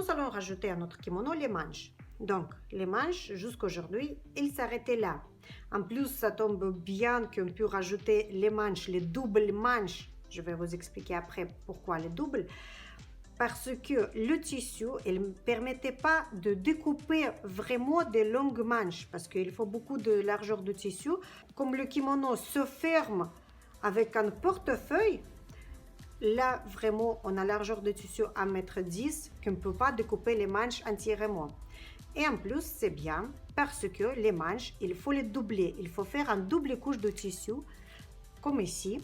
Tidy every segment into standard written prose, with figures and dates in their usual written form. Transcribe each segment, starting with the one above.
nous allons rajouter à notre kimono les manches. Donc, les manches, jusqu'aujourd'hui, ils s'arrêtaient là. En plus, ça tombe bien qu'on peut rajouter les manches, les doubles manches. Je vais vous expliquer après pourquoi les doubles. Parce que le tissu, il ne permettait pas de découper vraiment des longues manches, parce qu'il faut beaucoup de largeur de tissu. Comme le kimono se ferme avec un portefeuille, là, vraiment, on a largeur de tissu à 1,10 m, qu'on ne peut pas découper les manches entièrement. Et en plus, c'est bien parce que les manches, il faut les doubler. Il faut faire une double couche de tissu, comme ici,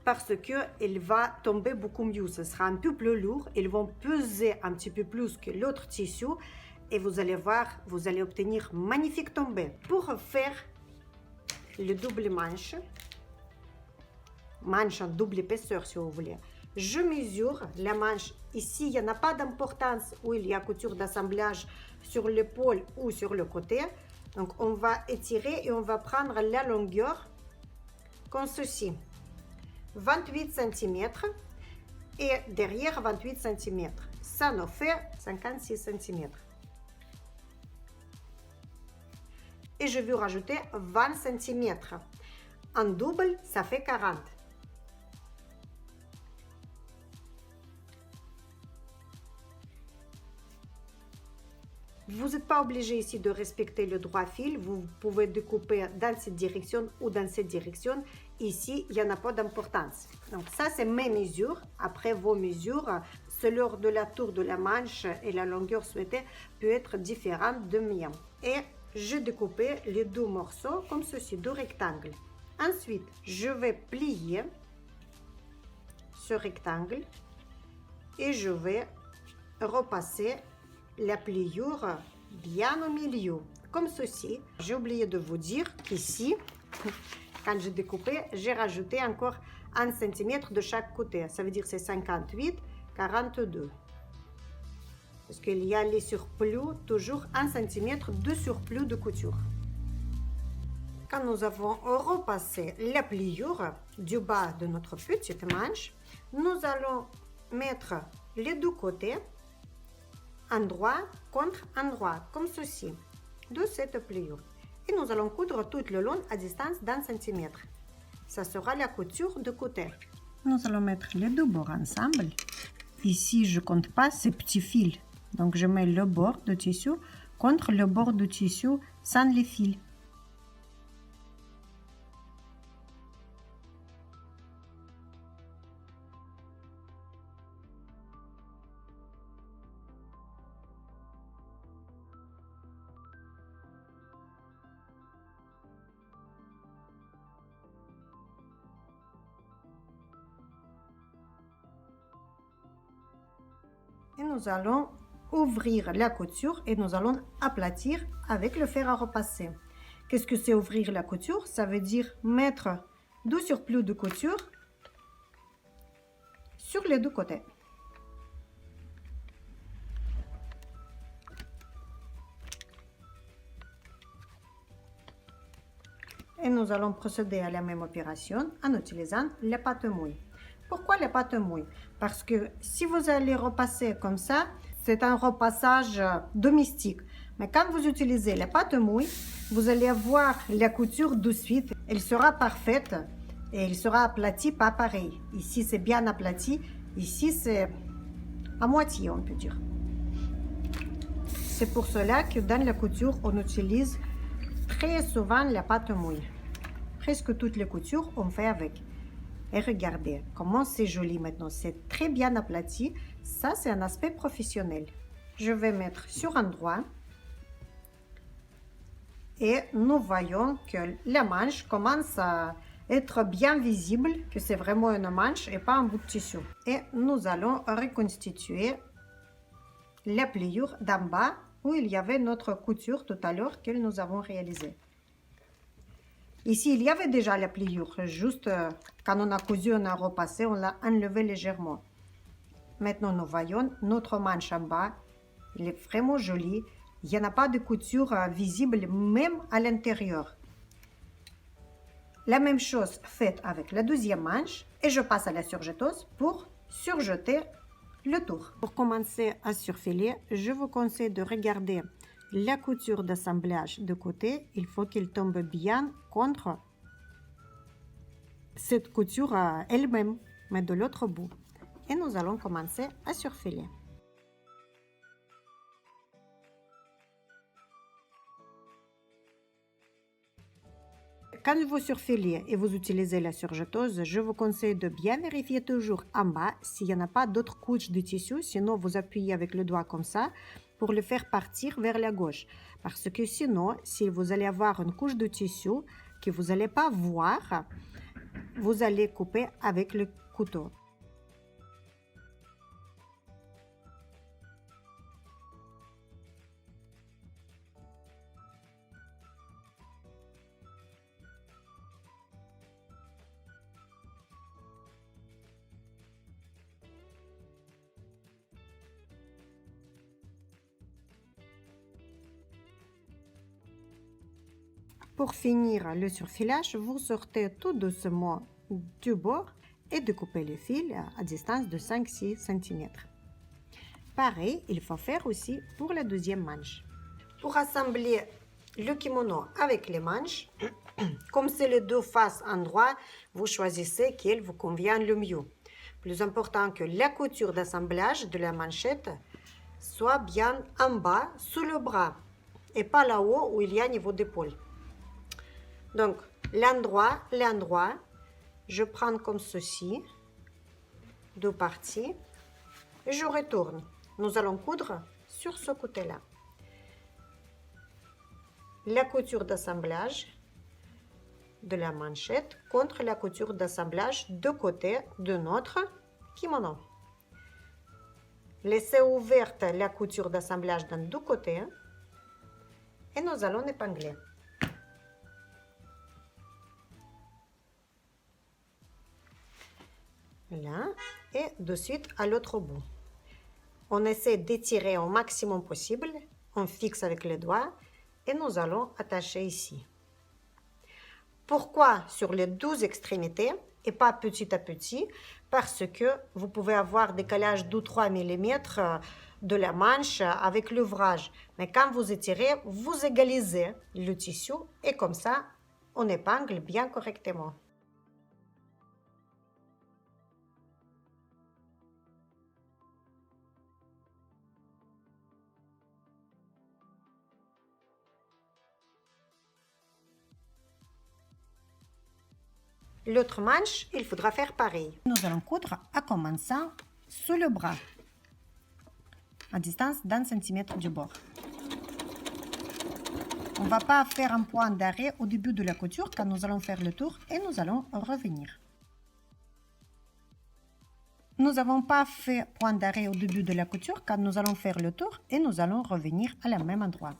parce qu'il va tomber beaucoup mieux. Ce sera un peu plus lourd. Ils vont peser un petit peu plus que l'autre tissu. Et vous allez voir, vous allez obtenir magnifique tombé. Pour faire le double manche en double épaisseur si vous voulez, je mesure la manche. Ici, il n'y en a pas d'importance où il y a couture d'assemblage sur l'épaule ou sur le côté. Donc, on va étirer et on va prendre la longueur comme ceci. 28 cm et derrière 28 cm. Ça nous fait 56 cm. Et je vais rajouter 20 cm. En double, ça fait 40. Vous n'êtes pas obligé ici de respecter le droit fil. Vous pouvez découper dans cette direction ou dans cette direction. Ici, il n'y en a pas d'importance. Donc ça, c'est mes mesures. Après vos mesures, selon de la tour de la manche et la longueur souhaitée peut être différente de mien. Et je découpe les deux morceaux comme ceci, deux rectangles. Ensuite, je vais plier ce rectangle et je vais repasser la pliure bien au milieu, comme ceci. J'ai oublié de vous dire qu'ici, quand j'ai découpé, j'ai rajouté encore 1 cm de chaque côté. Ça veut dire c'est 58, 42. Parce qu'il y a les surplus, toujours 1 cm de surplus de couture. Quand nous avons repassé la pliure du bas de notre petite manche, nous allons mettre les deux côtés endroit contre endroit, comme ceci, de cette pliure. Et nous allons coudre tout le long à distance d'1 cm. Ça sera la couture de côté. Nous allons mettre les deux bords ensemble. Ici, je compte pas ces petits fils. Donc, je mets le bord de tissu contre le bord de tissu sans les fils. Et nous allons ouvrir la couture et nous allons aplatir avec le fer à repasser. Qu'est-ce que c'est ouvrir la couture? Ça veut dire mettre du surplus de couture sur les deux côtés. Et nous allons procéder à la même opération en utilisant la pâte mouille. Pourquoi la pâte mouille? Parce que si vous allez repasser comme ça, c'est un repassage domestique. Mais quand vous utilisez la pâte mouille, vous allez avoir la couture de suite. Elle sera parfaite et elle sera aplatie, pas pareil. Ici, c'est bien aplati. Ici, c'est à moitié, on peut dire. C'est pour cela que dans la couture, on utilise très souvent la pâte mouille. Presque toutes les coutures, on fait avec. Et regardez comment c'est joli maintenant, c'est très bien aplati. Ça, c'est un aspect professionnel. Je vais mettre sur un endroit et nous voyons que la manche commence à être bien visible, que c'est vraiment une manche et pas un bout de tissu. Et nous allons reconstituer la pliure d'en bas où il y avait notre couture tout à l'heure que nous avons réalisée. Ici, il y avait déjà la pliure, juste quand on a cousu, on a repassé, on l'a enlevé légèrement. Maintenant, nous voyons notre manche en bas, elle est vraiment jolie. Il n'y en a pas de couture visible, même à l'intérieur. La même chose faite avec la deuxième manche, et je passe à la surjeteuse pour surjeter le tour. Pour commencer à surfiler, je vous conseille de regarder la couture d'assemblage de côté. Il faut qu'il tombe bien contre cette couture elle-même, mais de l'autre bout. Et nous allons commencer à surfiler. Quand vous surfilez et vous utilisez la surjeteuse, je vous conseille de bien vérifier toujours en bas s'il n'y en a pas d'autres couches de tissu, sinon vous appuyez avec le doigt comme ça pour le faire partir vers la gauche. Parce que sinon, si vous allez avoir une couche de tissu que vous n'allez pas voir, vous allez couper avec le couteau. Pour finir le surfilage, vous sortez tout doucement du bord et découpez le fil à distance de 5-6 cm. Pareil, il faut faire aussi pour la deuxième manche. Pour assembler le kimono avec les manches, comme c'est les deux faces endroits, vous choisissez quelle vous convient le mieux. Plus important que la couture d'assemblage de la manchette soit bien en bas, sous le bras, et pas là-haut où il y a niveau d'épaule. Donc, l'endroit, je prends comme ceci, deux parties, et je retourne. Nous allons coudre sur ce côté-là. La couture d'assemblage de la manchette contre la couture d'assemblage de côté de notre kimono. Laissez ouverte la couture d'assemblage dans deux côtés et nous allons épingler. Là, et de suite à l'autre bout. On essaie d'étirer au maximum possible, on fixe avec les doigts et nous allons attacher ici. Pourquoi sur les 12 extrémités et pas petit à petit? Parce que vous pouvez avoir décalage de 3 mm de la manche avec l'ouvrage. Mais quand vous étirez, vous égalisez le tissu et comme ça, on épingle bien correctement. L'autre manche, il faudra faire pareil. Nous allons coudre en commençant sous le bras, à distance d'1 cm du bord. On ne va pas faire un point d'arrêt au début de la couture quand nous allons faire le tour et nous allons revenir. Nous n'avons pas fait point d'arrêt au début de la couture quand nous allons faire le tour et nous allons revenir à la même endroit.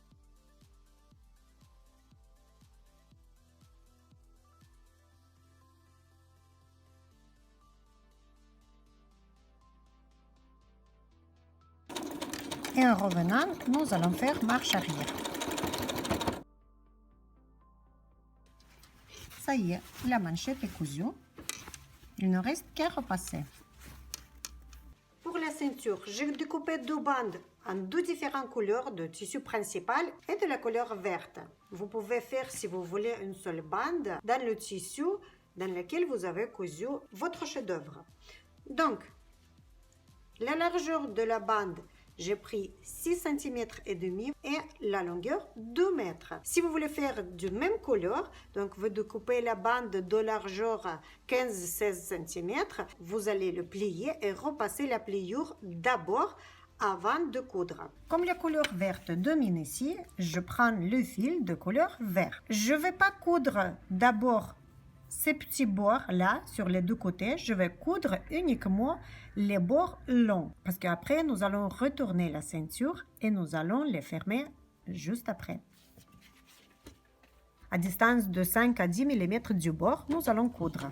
Et en revenant, nous allons faire marche arrière. Ça y est, la manchette est cousue. Il ne reste qu'à repasser. Pour la ceinture, j'ai découpé deux bandes en deux différentes couleurs de tissu principal et de la couleur verte. Vous pouvez faire, si vous voulez, une seule bande dans le tissu dans lequel vous avez cousu votre chef-d'œuvre. Donc, la largeur de la bande, j'ai pris 6 cm et demi et la longueur 2 mètres. Si vous voulez faire du même couleur, donc vous découpez la bande de largeur 15-16 cm, vous allez le plier et repasser la pliure d'abord avant de coudre. Comme la couleur verte domine ici, je prends le fil de couleur vert. Je ne vais pas coudre d'abord ces petits bords là sur les deux côtés, je vais coudre uniquement les bords longs parce qu'après nous allons retourner la ceinture et nous allons les fermer juste après. À distance de 5 à 10 mm du bord, nous allons coudre.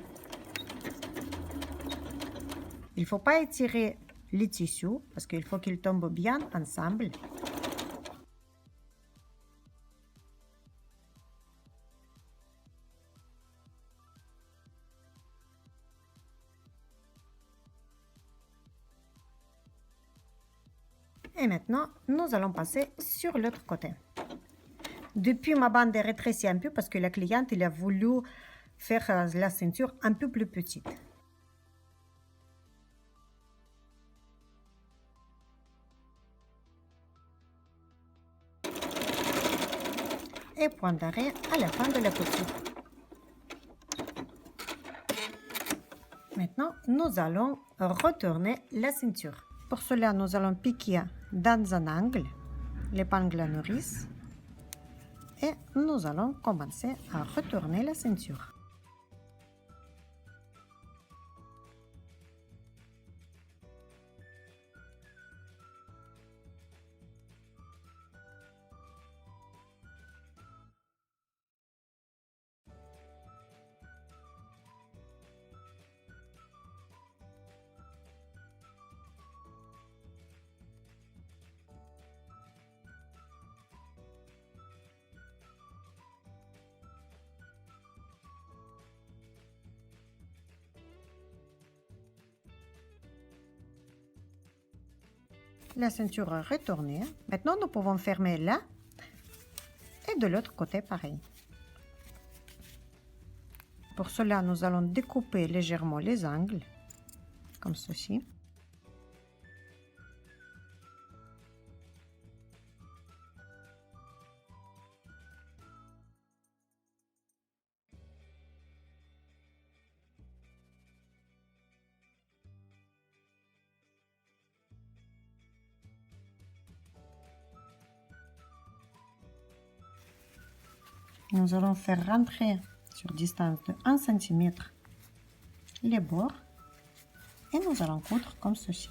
Il ne faut pas étirer les tissus parce qu'il faut qu'ils tombent bien ensemble. Et maintenant, nous allons passer sur l'autre côté. Depuis, ma bande est rétrécie un peu parce que la cliente il a voulu faire la ceinture un peu plus petite. Et point d'arrêt à la fin de la couture. Maintenant, nous allons retourner la ceinture. Pour cela, nous allons piquer dans un angle l'épingle à nourrice et nous allons commencer à retourner la ceinture. La ceinture retournée. Maintenant, nous pouvons fermer là et de l'autre côté pareil. Pour cela, nous allons découper légèrement les angles, comme ceci. Nous allons faire rentrer sur distance de 1 cm les bords et nous allons coudre comme ceci.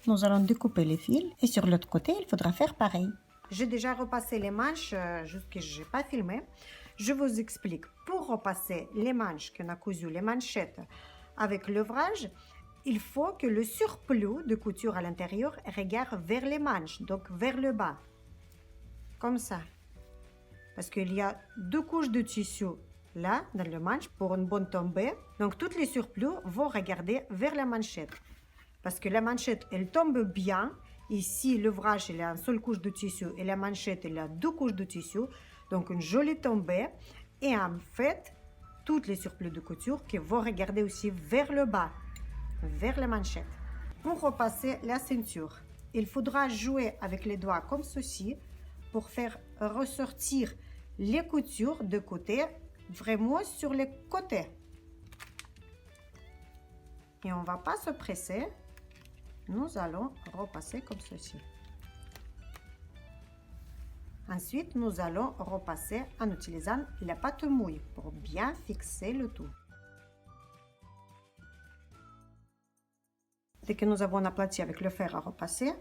Nous allons découper les fils et sur l'autre côté, il faudra faire pareil. J'ai déjà repassé les manches, juste que je n'ai pas filmé. Je vous explique. Pour repasser les manches qu'on a cousues, les manchettes avec l'ouvrage, il faut que le surplus de couture à l'intérieur regarde vers les manches, donc vers le bas. Comme ça. Parce qu'il y a 2 couches de tissu là, dans le manche, pour une bonne tombée. Donc, tous les surplus vont regarder vers la manchette. Parce que la manchette, elle tombe bien. Ici, l'ouvrage, il a une seule couche de tissu et la manchette, il a 2 couches de tissu. Donc, une jolie tombée. Et en fait, tous les surplus de couture qui vont regarder aussi vers le bas, vers la manchette. Pour repasser la ceinture, il faudra jouer avec les doigts comme ceci pour faire ressortir les coutures de côté, vraiment sur les côtés. Et on ne va pas se presser. Nous allons repasser comme ceci. Ensuite, nous allons repasser en utilisant la pâte mouille pour bien fixer le tout. Dès que nous avons aplati avec le fer à repasser,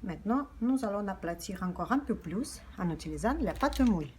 maintenant, nous allons aplatir encore un peu plus en utilisant la pâte mouille.